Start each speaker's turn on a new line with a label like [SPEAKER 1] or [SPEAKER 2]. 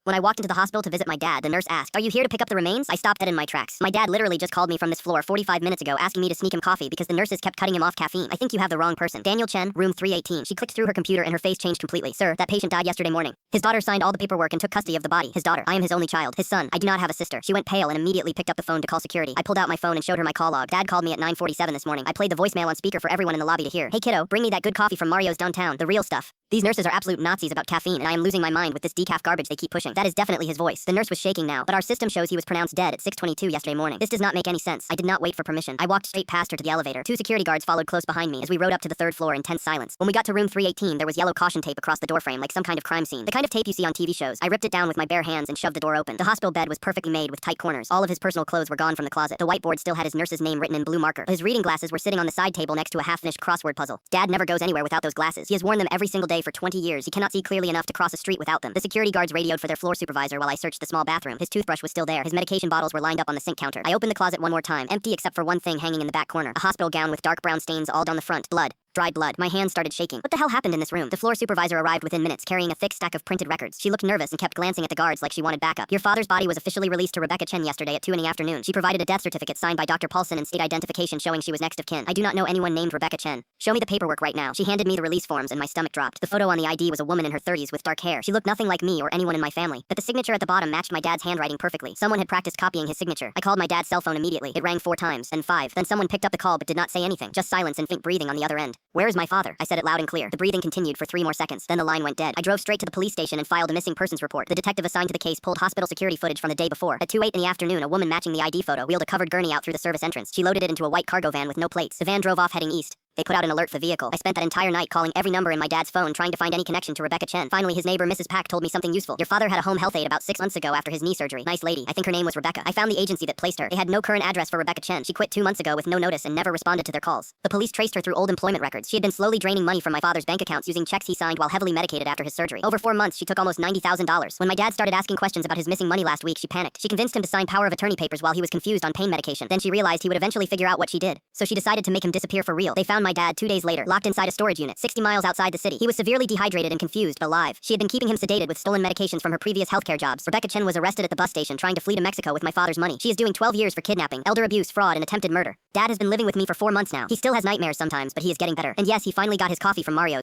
[SPEAKER 1] When I walked into the hospital to visit my dad, the nurse asked, "Are you here to pick up the remains?" I stopped dead in my tracks. My dad literally just called me from this floor 45 minutes ago asking me to sneak him coffee because the nurses kept cutting him off caffeine. I think you have the wrong person. Daniel Chen, room 318. She clicked through her computer and her face changed completely. "Sir, that patient died yesterday morning. His daughter signed all the paperwork and took custody of the body. His daughter. I am his only child. His son. I do not have a sister." She went pale and immediately picked up the phone to call security. I pulled out my phone and showed her my call log. Dad called me at 9:47 this morning. I played the voicemail on speaker for everyone in the lobby to hear. "Hey kiddo, bring me that good coffee from Mario's downtown. The real stuff. These nurses are absolute Nazis about caffeine, and I am losing my mind with this decaf garbage they keep pushing." That is definitely his voice. The nurse was shaking now, but our system shows he was pronounced dead at 6:22 yesterday morning. This does not make any sense. I did not wait for permission. I walked straight past her to the elevator. Two security guards followed close behind me as we rode up to the third floor in tense silence. When we got to room 318, there was yellow caution tape across the doorframe like some kind of crime scene. The kind of tape you see on TV shows. I ripped it down with my bare hands and shoved the door open. The hospital bed was perfectly made with tight corners. All of his personal clothes were gone from the closet. The whiteboard still had his nurse's name written in blue marker. His reading glasses were sitting on the side table next to a half-finished crossword puzzle. Dad never goes anywhere without those glasses. He has worn them every single day for 20 years. He cannot see clearly enough to cross a street without them. The security guards radioed for their floor supervisor while I searched the small bathroom. His toothbrush was still there. His medication bottles were lined up on the sink counter. I opened the closet one more time, empty except for one thing hanging in the back corner. A hospital gown with dark brown stains all down the front. Blood. Dried blood. My hands started shaking. What the hell happened in this room? The floor supervisor arrived within minutes, carrying a thick stack of printed records. She looked nervous and kept glancing at the guards like she wanted backup. "Your father's body was officially released to Rebecca Chen yesterday at 2 in the afternoon. She provided a death certificate signed by Dr. Paulson and state identification showing she was next of kin. I do not know anyone named Rebecca Chen. Show me the paperwork right now." She handed me the release forms and my stomach dropped. The photo on the ID was a woman in her 30s with dark hair. She looked nothing like me or anyone in my family, but the signature at the bottom matched my dad's handwriting perfectly. Someone had practiced copying his signature. I called my dad's cell phone immediately. It rang 4 times, then 5. Then someone picked up the call but did not say anything. Just silence and faint breathing on the other end. "Where is my father?" I said it loud and clear. The breathing continued for 3 more seconds. Then the line went dead. I drove straight to the police station and filed a missing persons report. The detective assigned to the case pulled hospital security footage from the day before. At 2:08 in the afternoon, a woman matching the ID photo wheeled a covered gurney out through the service entrance. She loaded it into a white cargo van with no plates. The van drove off heading east. They put out an alert for the vehicle. I spent that entire night calling every number in my dad's phone trying to find any connection to Rebecca Chen. Finally, his neighbor, Mrs. Pack, told me something useful. "Your father had a home health aide about 6 months ago after his knee surgery. Nice lady. I think her name was Rebecca. I found the agency that placed her. They had no current address for Rebecca Chen. She quit 2 months ago with no notice and never responded to their calls. The police traced her through old employment records. She had been slowly draining money from my father's bank accounts using checks he signed while heavily medicated after his surgery. Over 4 months, she took almost $90,000. When my dad started asking questions about his missing money last week, she panicked. She convinced him to sign power of attorney papers while he was confused on pain medication. Then she realized he would eventually figure out what she did. So she decided to make him disappear for real. They found my dad 2 days later, locked inside a storage unit 60 miles outside the city. He was severely dehydrated and confused, but alive. She had been keeping him sedated with stolen medications from her previous healthcare jobs. Rebecca Chen was arrested at the bus station trying to flee to Mexico with my father's money. She is doing 12 years for kidnapping, elder abuse, fraud, and attempted murder. Dad has been living with me for 4 months now. He still has nightmares sometimes, but he is getting better. And yes, he finally got his coffee from Mario.